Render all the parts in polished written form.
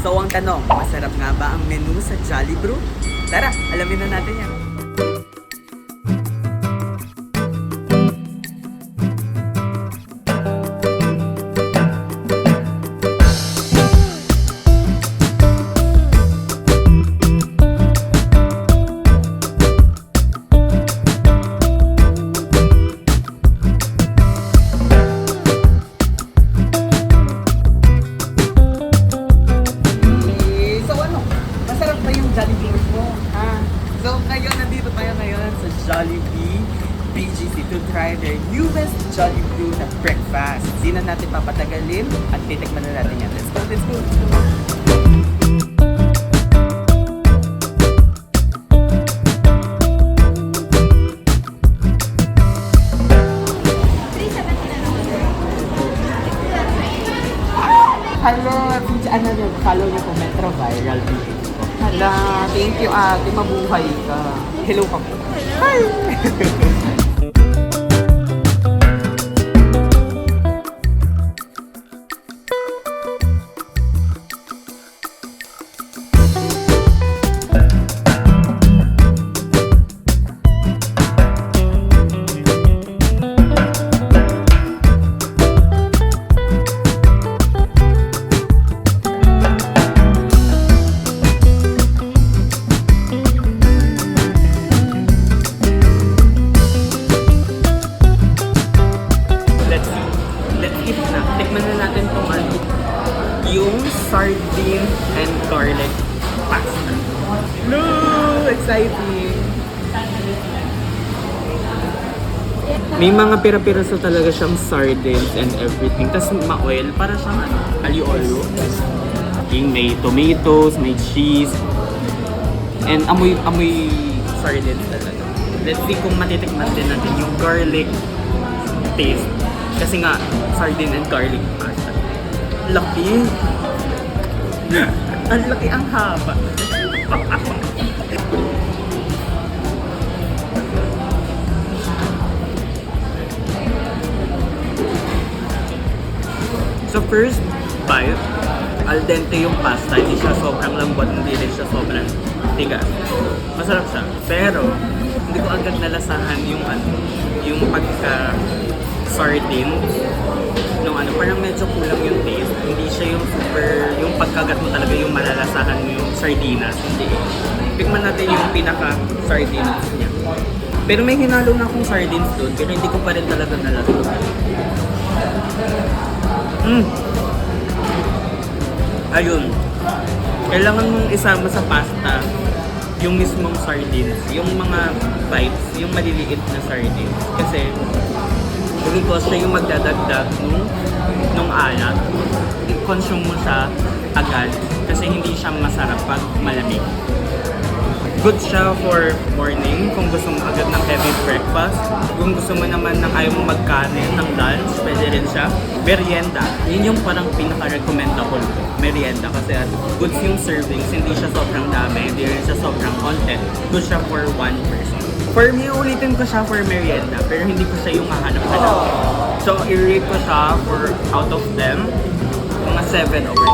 So ang tanong, masarap nga ba ang menu sa Jolly Brew? Tara, alamin na natin yan. Jollibee mo, ha? So ngayon, nandito tayo ngayon sa Jollibee BGC to try their newest Jollibee na breakfast. Di na natin papatagalin at titikman na natin yan. Let's go, let's go, let's go! Hello, ano yun? Follow niyo po Metro Viral BGC. Hala, thank you ate, mabuhay ka. Hello ka po. Hi! Tikman na natin itong yung sardine and garlic pasta. No! Exciting! May mga pira-piraso talaga siyang sardines and everything. Tapos ma-oil para siyang aliolo. May tomatoes, may cheese. And amoy sardines talaga. Let's see kung matitikman din natin yung garlic taste. Kasi nga, sardine and garlic pasta. Laki! Ang laki, ang haba. So first bite, al dente yung pasta. Hindi siya sobrang lambot, hindi rin siya sobrang tigas. Masarap siya. Pero, hindi ko agad nalasahan yung pagka sardines nung parang medyo kulang yung taste. Hindi siya yung super, yung pagkagat mo talaga yung malalasahan mo yung sardinas. Hindi. Tikman natin yung pinaka sardines niya. Pero may hinalo na akong sardines doon, pero hindi ko pa rin talaga nalasahan. Ayun. Kailangan mong isama sa pasta yung mismong sardines, yung mga bites, yung maliliit na sardines. Kasi because siya yung magdadagdag nung alat. I-consume mo siya agad kasi hindi siya masarap pag malamig. Good siya for morning kung gusto mo agad ng heavy breakfast. Kung gusto mo naman ng ayaw mo magkanin ng lunch, pwede rin siya. Merienda, yun yung parang pinaka-recommendable ko. Merienda kasi goods yung servings, hindi siya sobrang dami, hindi rin siya sobrang content. Good siya for one person. For me, ulitin ko siya for merienda, pero hindi ko siya yung hahanap-hanap. So, i-rate ko siya for out of them, mga 7 over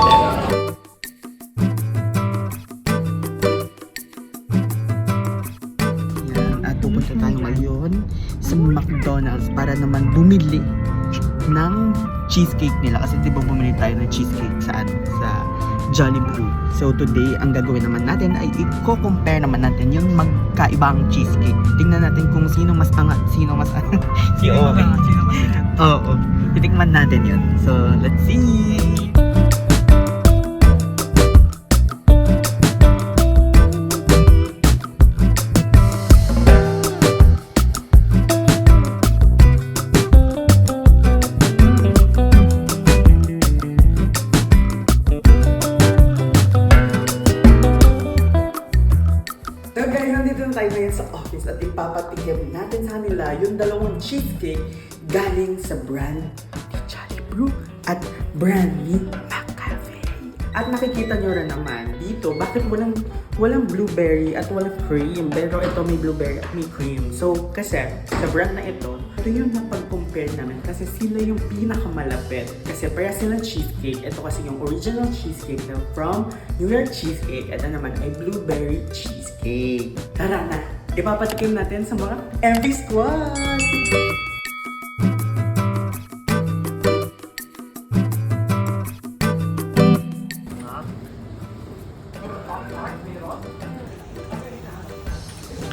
10. Yan, at pupunta tayo ngayon sa McDonald's para naman bumili ng cheesecake nila. Kasi di ba bumili tayo ng cheesecake saan? Sa Jollibee. So today, ang gagawin naman natin ay i-compare naman natin yung magkaibang cheesecake. Tingnan natin kung sino mas angat, sino mas angat. Sino mas angat. Oo. Titikman natin yun. So, let's see! Tayo ngayon sa office at ipapatikim natin sa kanila yung dalawang cheesecake galing sa brand ni Jollibee at brand ni McCafe. At nakikita nyo rin naman dito bakit walang blueberry at walang cream, pero ito may blueberry at may cream. So kasi sa brand na ito yung napag-compare prepare namin kasi sila yung pinakamalapit. Kasi para silang cheesecake. Ito kasi yung original cheesecake na from New York Cheesecake. Ito naman ay blueberry cheesecake. Tara na! Ipapatikim natin sa mga MV Squad!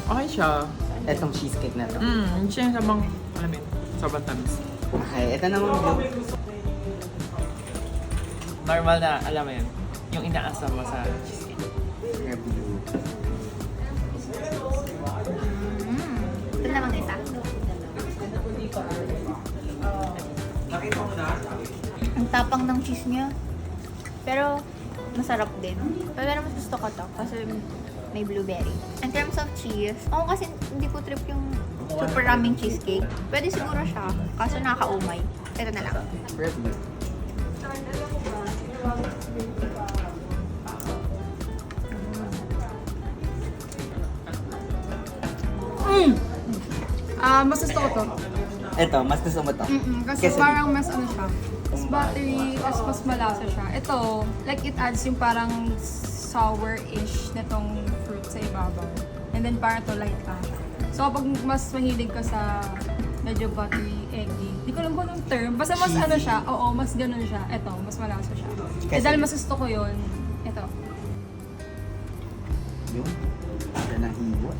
Okay siya. Itong cheesecake na to. Hindi siya yung sabang, alam mo yun, sobrang tamis. Okay, ito naman blue. Normal na, alam mo yun, yung inaasam mo sa cheesecake. Blue. Ito namang isa. Ang tapang ng cheese niya. Pero, masarap din. Pero mas gusto ko to kasi may blueberry. In terms of cheese, ako kasi hindi ko trip yung super raming cheesecake. Pwede siguro siya, kaso nakakaumay. Ito na lang. Blue. Mas gusto ko to. Ito, mas gusto mo to. Kasi parang mas ano siya, mas buttery, mas malasa siya. Ito, like it adds yung parang sour-ish na tong fruit sa ibabaw. And then parang to light lang. So kapag mas mahilig ka sa medyo buttery, eggy, hindi ko alam kung anong term. Basta mas ano siya, oo, mas ganun siya. Ito, mas malasa siya. Kasi- Dahil mas gusto ko yun, ito. Yun. Ito na hiwa.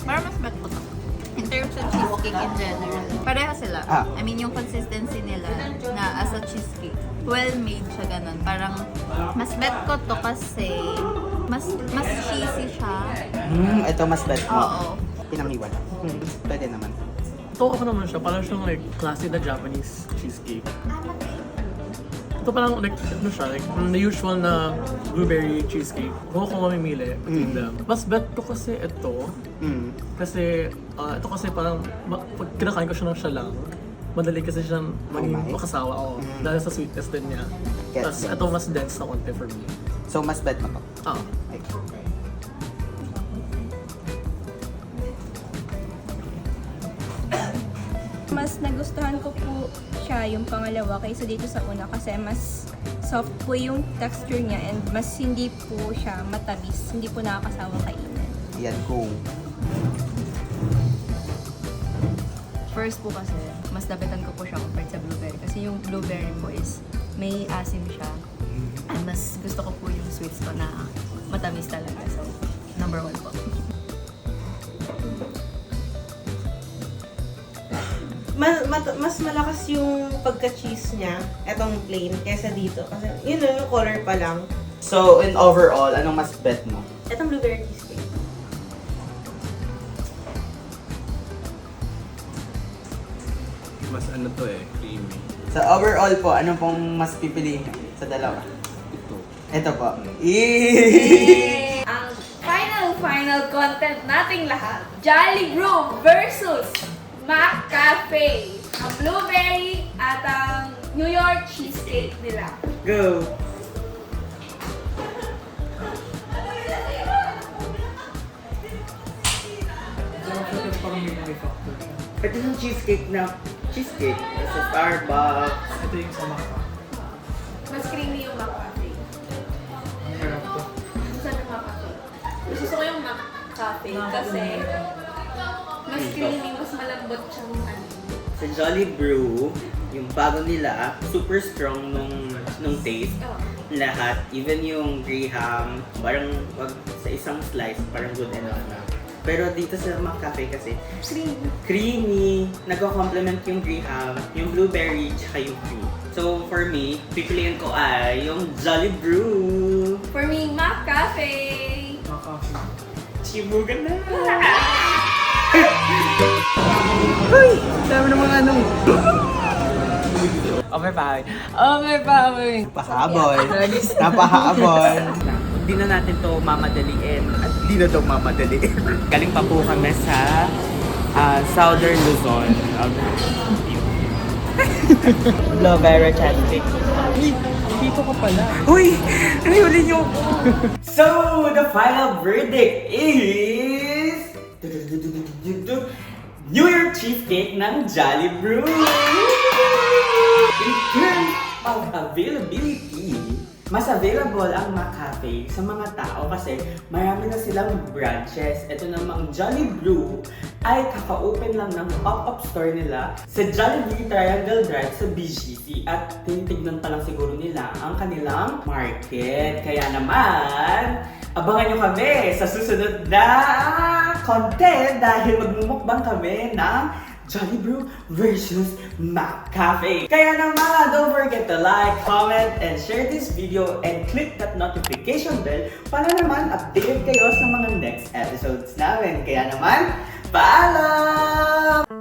Parang mas bet ko to. In terms of cheesecake in general, pareha sila. I mean, yung consistency nila na as a cheesecake, well-made siya ganun. Parang mas bet ko to kasi mas cheesy siya. Ito mas best mo. Oo. Pinangiwan. Pwede naman. Ito ako naman siya, parang siyang like classic na Japanese cheesecake. Ito parang like, ano siya, like the usual na blueberry cheesecake. Kung ako mamimili between them. Mas bet ko kasi ito, kasi ito kasi parang pag kinakain ko siya ng siya lang, madali kasi siyang maging Kumain? makasawa ako. Dahil sa sweetness din niya. Yes, Tapos yes. ito mas dense na konti for me. So, mas bet mo to. Ah, Ay. Mas nagustuhan ko po siya yung pangalawa kaysa dito sa una kasi mas soft po yung texture niya and mas hindi po siya matamis, hindi po nakakasawa kainin. Yan, go. First po kasi, mas dapitan ko po siya compared sa blueberry. Kasi yung blueberry po is may asim siya. And mas gusto ko po yung sweets ko na matamis talaga. So, number 1 po. Mas malakas yung pagka-cheese niya, etong plain, kesa dito. Kasi yun lang, yung color pa lang. So, in overall, anong mas bet mo? Etong blueberry cheesecake. mas ano to eh, creamy. Sa overall po, anong pong mas pipiliin niyo sa dalawa? Ito. Ito po. Eee! Ang final content nating lahat, Jolly Brew versus Mac Cafe. Ang blueberry at ang New York cheesecake nila. Go! Ito yung cheesecake na cheesecake. Sa Starbucks. Ito yung sa maka. Mas creamy yung Mac Cafe. Sarap to. Saan yung Mac Cafe? Gusto ko yung Mac Cafe kasi mas creamy, mas malambot siyang ano. Sa Jolly Brew, yung bago nila, super strong nung taste. Oh. Lahat, even yung Graham, parang wag sa isang slice, parang good enough na. Pero dito sa McCafe kasi, creamy. Nagko-complement yung Graham, yung blueberry, tsaka yung cream. So for me, pipiliin ko ay yung Jolly Brew. For me, Mac Cafe. Chibugan na! Dami ng mga ano. Overpowered. Overpowered. Napahabol. Napahabol. Hindi na natin to mamadaliin. At hindi na to mamadaliin. Galing pa po kami sa Southern Luzon. Lovera Chadwick. Dito ka pala. Uy! Nahuli niyo! So, the final verdict is... New Year cheesecake ng Jolly Brew! In terms of availability, mas available ang McCafe sa mga tao kasi marami na silang branches. Ito namang Jolly Brew ay kaka-open lang ng pop-up store nila sa Jollibee Triangle Drive sa BGC at tinitignan pa lang siguro nila ang kanilang market. Kaya naman, abangan nyo kami sa susunod na content dahil magmumukbang kami ng Jolly Brew versus McCafe. Kaya naman, don't forget to like, comment, and share this video and click that notification bell para naman updated kayo sa mga next episodes namin. Kaya naman, paalam!